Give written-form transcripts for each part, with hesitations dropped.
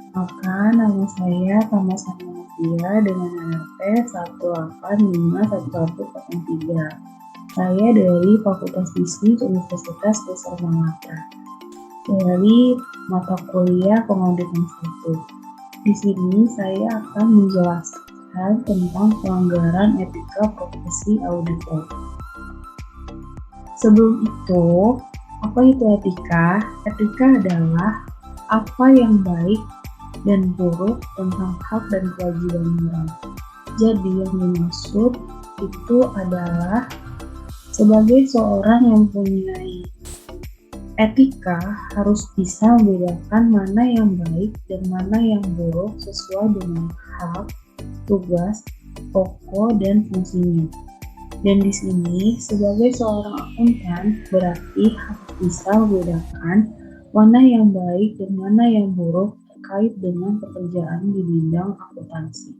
Maka nama saya sama-sama Novia dengan NRT 1851103. Saya dari Fakultas Bisnis Universitas Besar Mangata, dari mata kuliah Pengauditan 1. Di sini saya akan menjelaskan tentang pelanggaran etika profesi auditor. Sebelum itu, apa itu etika? Etika adalah apa yang baik dan buruk tentang hak dan kewajiban moral. Jadi yang dimaksud itu adalah sebagai seorang yang mempunyai etika harus bisa membedakan mana yang baik dan mana yang buruk sesuai dengan hak, tugas, pokok, dan fungsinya. Dan di sini sebagai seorang akuntan berarti harus bisa membedakan mana yang baik dan mana yang buruk terkait dengan pekerjaan di bidang akuntansi.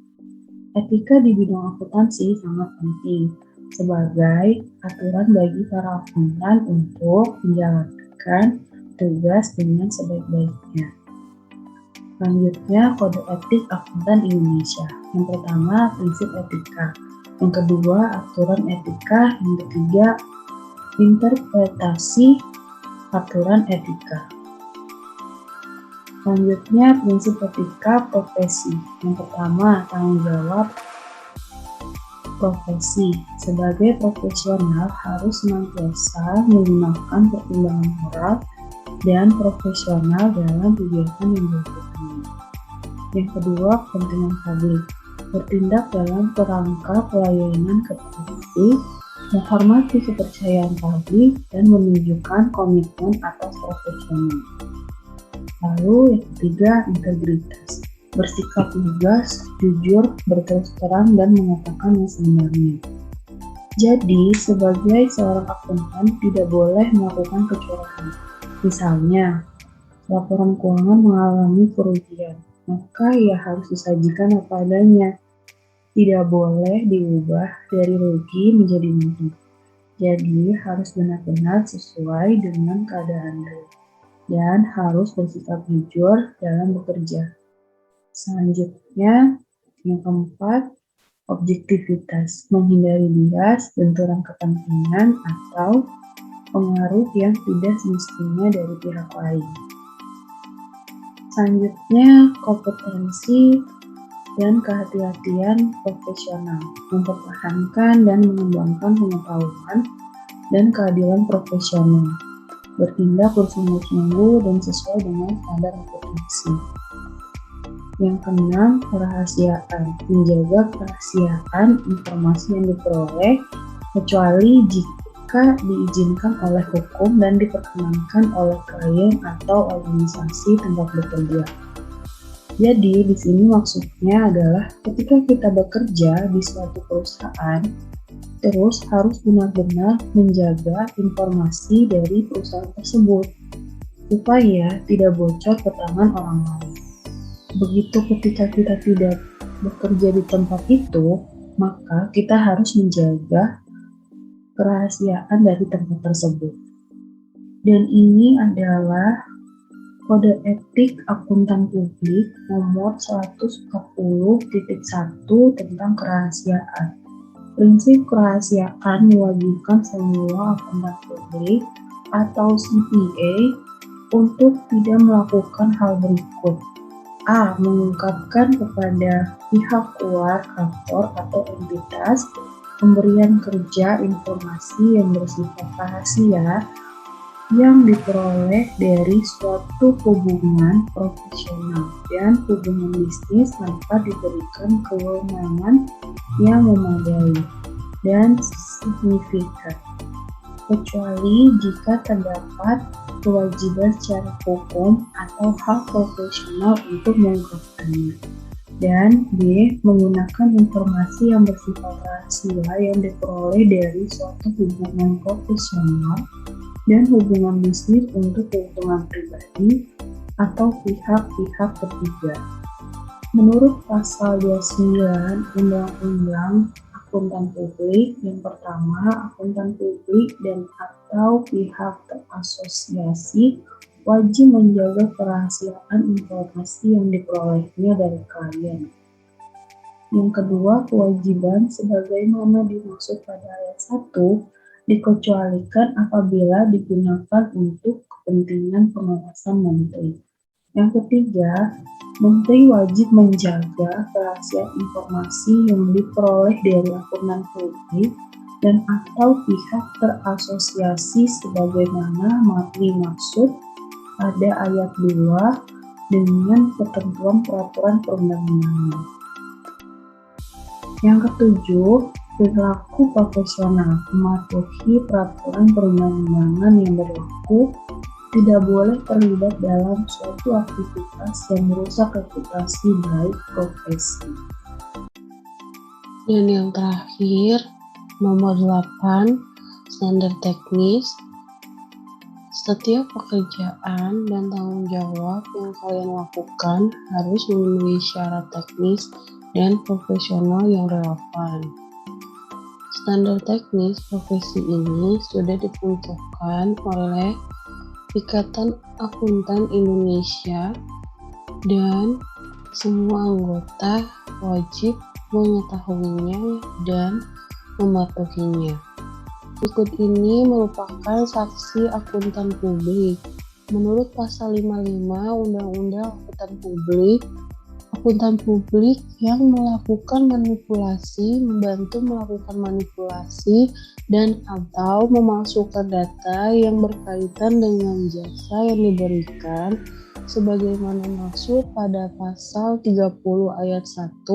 Etika di bidang akuntansi sangat penting sebagai aturan bagi para akuntan untuk menjalankan tugas dengan sebaik-baiknya. Selanjutnya, kode etik akuntan Indonesia. Yang pertama, prinsip etika. Yang kedua, aturan etika. Yang ketiga, interpretasi aturan etika. Selanjutnya, prinsip etika profesi. Yang pertama, tanggung jawab profesi. Sebagai profesional harus senantiasa menggunakan pertimbangan moral dan profesional dalam kegiatan yang dilakukannya. Yang kedua, kepentingan publik. Bertindak dalam kerangka pelayanan kepada publik, menghormati kepercayaan publik, dan menunjukkan komitmen atas profesional. Lalu yang ketiga, integritas. Bersikap lugas, jujur, berterus terang, dan mengatakan yang sebenarnya. Jadi, sebagai seorang akuntan tidak boleh melakukan kecurangan. Misalnya, laporan keuangan mengalami kerugian, maka ia harus disajikan apa adanya. Tidak boleh diubah dari rugi menjadi untung. Jadi, harus benar-benar sesuai dengan keadaan real dan harus bersikap jujur dalam bekerja. Selanjutnya, yang keempat, objektivitas. Menghindari bias, benturan kepentingan, atau pengaruh yang tidak semestinya dari pihak lain. Selanjutnya, kompetensi dan kehati-hatian profesional. Mempertahankan dan mengembangkan pengetahuan dan keadilan profesional. Bertindak bersungguh-sungguh dan sesuai dengan standar akuntansi. Yang keenam, kerahasiaan. Menjaga kerahasiaan informasi yang diperoleh kecuali jika diizinkan oleh hukum dan diperkenankan oleh klien atau organisasi tempat bekerja. Jadi di sini maksudnya adalah ketika kita bekerja di suatu perusahaan, terus harus benar-benar menjaga informasi dari perusahaan tersebut supaya tidak bocor ke tangan orang lain. Begitu ketika kita tidak bekerja di tempat itu, maka kita harus menjaga kerahasiaan dari tempat tersebut. Dan ini adalah Kode Etik Akuntan Publik nomor 140.1 tentang kerahasiaan. Prinsip kerahasiaan mewajibkan semua akuntan publik atau CPA untuk tidak melakukan hal berikut. A. Mengungkapkan kepada pihak luar kantor atau entitas pemberian kerja informasi yang bersifat rahasia yang diperoleh dari suatu hubungan profesional dan hubungan bisnis tanpa diberikan kewenangan yang memadai dan signifikan, kecuali jika terdapat kewajiban secara hukum atau hak profesional untuk mengungkapkannya. Dan B. Menggunakan informasi yang bersifat rahasia yang diperoleh dari suatu hubungan profesional dan hubungan bisnis untuk keuntungan pribadi atau pihak-pihak ketiga. Menurut pasal 29 Undang-Undang Akuntan Publik, yang pertama, akuntan publik dan atau pihak terasosiasi wajib menjaga kerahasiaan informasi yang diperolehnya dari klien. Yang kedua, kewajiban sebagaimana dimaksud pada ayat 1 dikecualikan apabila digunakan untuk kepentingan pengawasan menteri. Yang ketiga, menteri wajib menjaga kerahasiaan informasi yang diperoleh dari akuntan publik dan atau pihak terasosiasi sebagaimana dimaksud pada ayat 2 dengan ketentuan peraturan perundang-undangan. Yang ketujuh, perilaku profesional mematuhi peraturan perundang-undangan yang berlaku, tidak boleh terlibat dalam suatu aktivitas yang merusak reputasi baik profesi. Dan yang terakhir, nomor 8, standar teknis. Setiap pekerjaan dan tanggung jawab yang kalian lakukan harus memenuhi syarat teknis dan profesional yang relevan. Standar teknis profesi ini sudah ditentukan oleh Ikatan Akuntan Indonesia dan semua anggota wajib mengetahuinya dan mematuhinya. Berikut ini merupakan saksi akuntan publik. Menurut pasal 55 Undang-Undang Akuntan publik yang melakukan manipulasi, membantu melakukan manipulasi dan atau memasukkan data yang berkaitan dengan jasa yang diberikan sebagaimana maksud pada pasal 30 ayat 1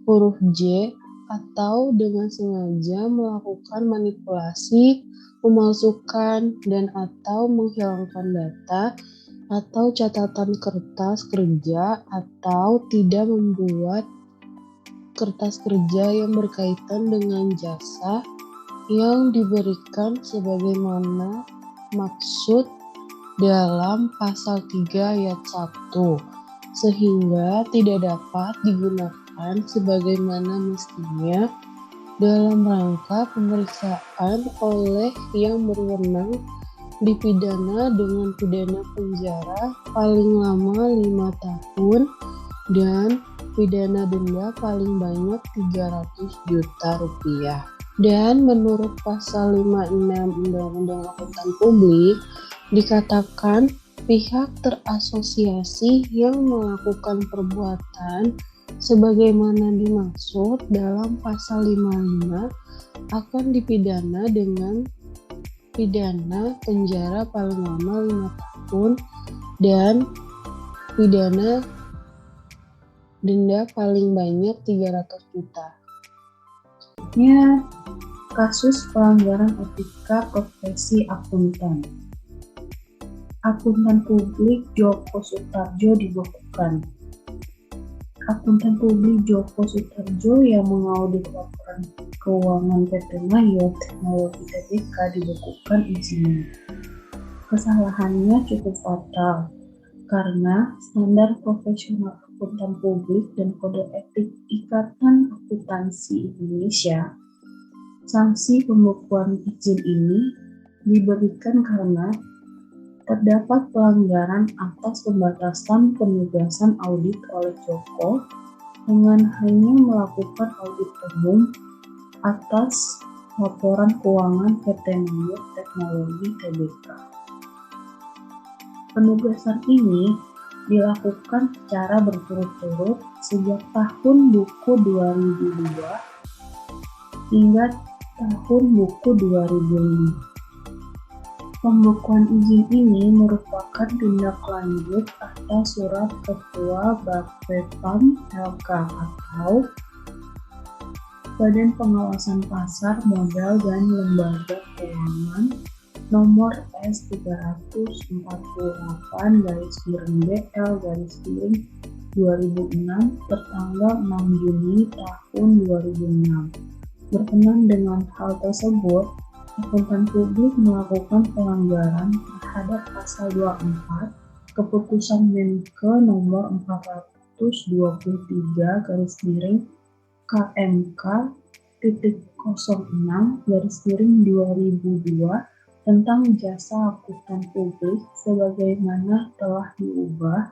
huruf J atau dengan sengaja melakukan manipulasi, memasukkan dan atau menghilangkan data atau catatan kertas kerja atau tidak membuat kertas kerja yang berkaitan dengan jasa yang diberikan sebagaimana maksud dalam pasal 3 ayat 1 sehingga tidak dapat digunakan sebagaimana mestinya dalam rangka pemeriksaan oleh yang berwenang dipidana dengan pidana penjara paling lama 5 tahun dan pidana denda paling banyak 300 juta rupiah. Dan menurut pasal 56 Undang-Undang Akuntan Publik dikatakan pihak terasosiasi yang melakukan perbuatan sebagaimana dimaksud dalam pasal 55 akan dipidana dengan pidana penjara paling lama 5 tahun dan pidana denda paling banyak 300 juta. Selanjutnya, kasus pelanggaran etika profesi akuntan. Akuntan publik Joko Sutarjo dibekukan. Akuntan publik Joko Sutarjo yang mengaudit laporan keuangan PT Mayo Teknologi Tbk dibekukan izinnya. Kesalahannya cukup fatal karena standar profesional akuntan publik dan kode etik Ikatan Akuntansi Indonesia, sanksi pembekuan izin ini diberikan karena terdapat pelanggaran atas pembatasan penugasan audit oleh Joko dengan hanya melakukan audit umum atas laporan keuangan PT Mayo Teknologi Tbk. Penugasan ini dilakukan secara berturut-turut sejak tahun buku 2002 hingga tahun buku 2005. Pembekuan izin ini merupakan tindak lanjut atas surat Ketua Bapepam LK atau Badan Pengawasan Pasar Modal dan Lembaga Keuangan nomor S348-BL-2006 tertanggal 6 Juni tahun 2006. Berkenan dengan hal tersebut, akuntan publik melakukan pelanggaran terhadap pasal 24 Keputusan Menkeu nomor 423/KMK-06/2002 tentang jasa akuntan publik sebagaimana telah diubah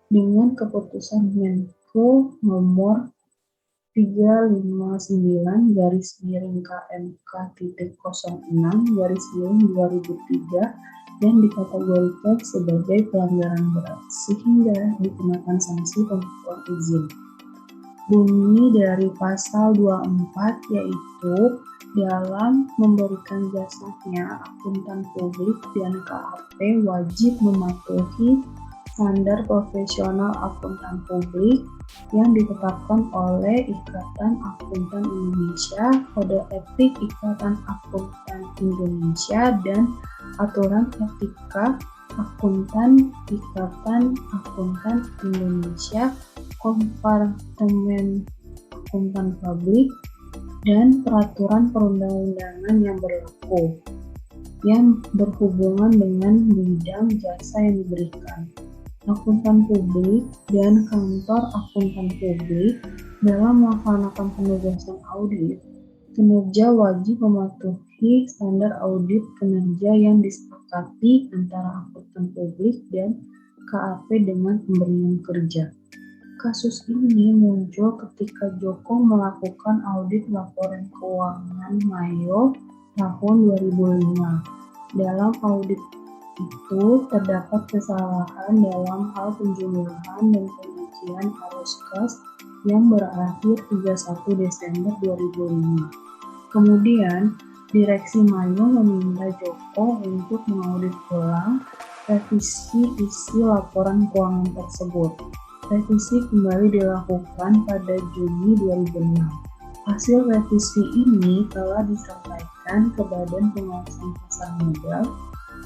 dengan keputusan Menko Nomor 359-KMK-06-2003 dan dikategorikan sebagai pelanggaran berat sehingga dikenakan sanksi pembukuan izin. Bunyi dari pasal 24 yaitu dalam memberikan jasanya akuntan publik dan KAP wajib mematuhi standar profesional akuntan publik yang ditetapkan oleh Ikatan Akuntan Indonesia, Kode Etik Ikatan Akuntan Indonesia, dan Aturan Etika Akuntan Ikatan Akuntan Indonesia, Kompartemen Akuntan Publik, dan peraturan perundang-undangan yang berlaku yang berhubungan dengan bidang jasa yang diberikan. Akuntan publik dan kantor akuntan publik dalam melaksanakan penugasan audit kinerja wajib mematuhi standar audit kinerja yang disepakati antara akuntan publik dan KAP dengan pemberian kerja. Kasus ini muncul ketika Joko melakukan audit laporan keuangan Mayo tahun 2005. Dalam audit itu terdapat kesalahan dalam hal penjumlahan dan penyucian arus kas yang berakhir 31 Desember 2005. Kemudian, Direksi Mayo meminta Joko untuk mengaudit ulang revisi isi laporan keuangan tersebut. Revisi kembali dilakukan pada Juni 2006. Hasil revisi ini telah disampaikan ke Badan Pengawasan Pasar Modal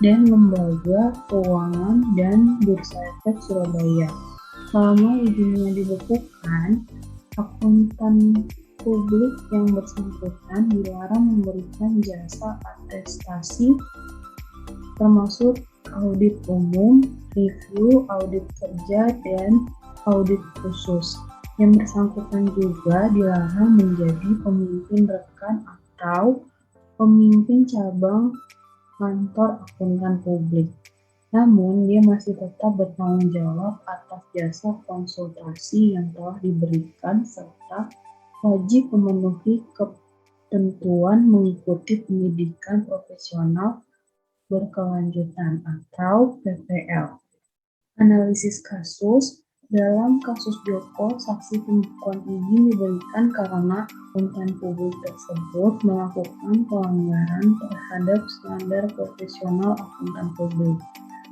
dan Lembaga Keuangan dan Bursa Efek Surabaya. Selama izinnya dibekukan, akuntan publik yang bersangkutan dilarang memberikan jasa atestasi termasuk audit umum, review, audit kerja, dan audit khusus. Yang bersangkutan juga dilarang menjadi pemimpin rekan atau pemimpin cabang kantor akuntan publik. Namun, dia masih tetap bertanggung jawab atas jasa konsultasi yang telah diberikan serta wajib memenuhi ketentuan mengikuti pendidikan profesional berkelanjutan atau PPL. Analisis kasus. Dalam kasus Joko, saksi pembukuan izin diberikan karena akuntan publik tersebut melakukan pelanggaran terhadap standar profesional akuntan publik.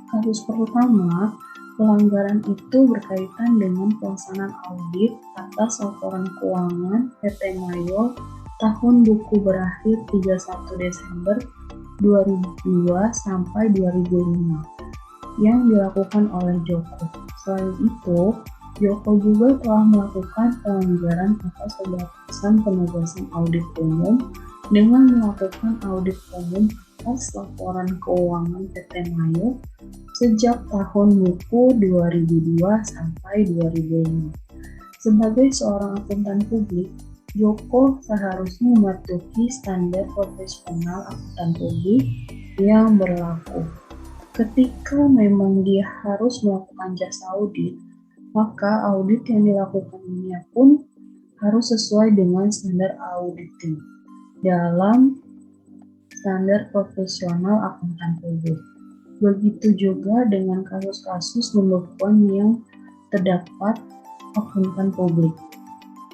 Kasus pertama, pelanggaran itu berkaitan dengan pelaksanaan audit atas laporan keuangan PT Mayo tahun buku berakhir 31 Desember 2002 sampai 2005 yang dilakukan oleh Joko. Selain itu, Joko juga telah melakukan pelanggaran atas pembatasan penugasan audit umum dengan melakukan audit umum atas laporan keuangan PT Mayo sejak tahun buku 2002 sampai 2005. Sebagai seorang akuntan publik, Joko seharusnya mematuhi standar profesional akuntan publik yang berlaku. Ketika memang dia harus melakukan jasa audit, maka audit yang dilakukannya pun harus sesuai dengan standar auditing dalam standar profesional akuntan publik. Begitu juga dengan kasus-kasus pembekuan yang terdapat akuntan publik.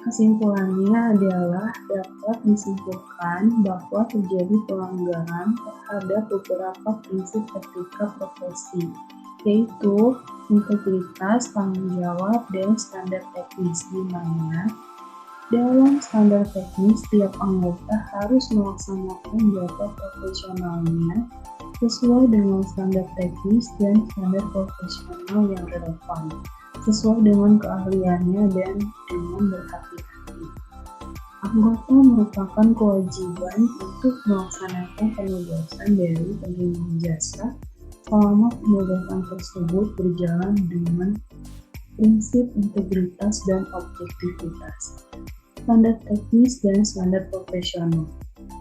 Kesimpulannya adalah dapat disimpulkan bahwa terjadi pelanggaran terhadap beberapa prinsip etika profesi, yaitu integritas, tanggung jawab, dan standar teknis, di mana dalam standar teknis tiap anggota harus melaksanakan jabatan profesionalnya sesuai dengan standar teknis dan standar profesional yang relevan, sesuai dengan keahliannya dan dengan berhati-hati. Anggota merupakan kewajiban untuk melaksanakan penugasan dari penerima jasa selama penugasan tersebut berjalan dengan prinsip integritas dan objektivitas, standar teknis dan standar profesional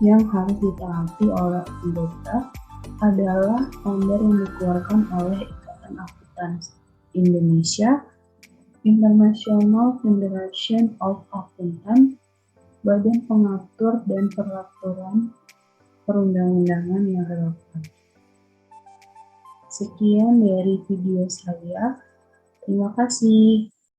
yang harus ditaati oleh anggota adalah standar yang dikeluarkan oleh Ikatan Akuntansi Indonesia, International Federation of Accountants, badan pengatur dan peraturan perundang-undangan yang relevan. Sekian dari video saya. Terima kasih.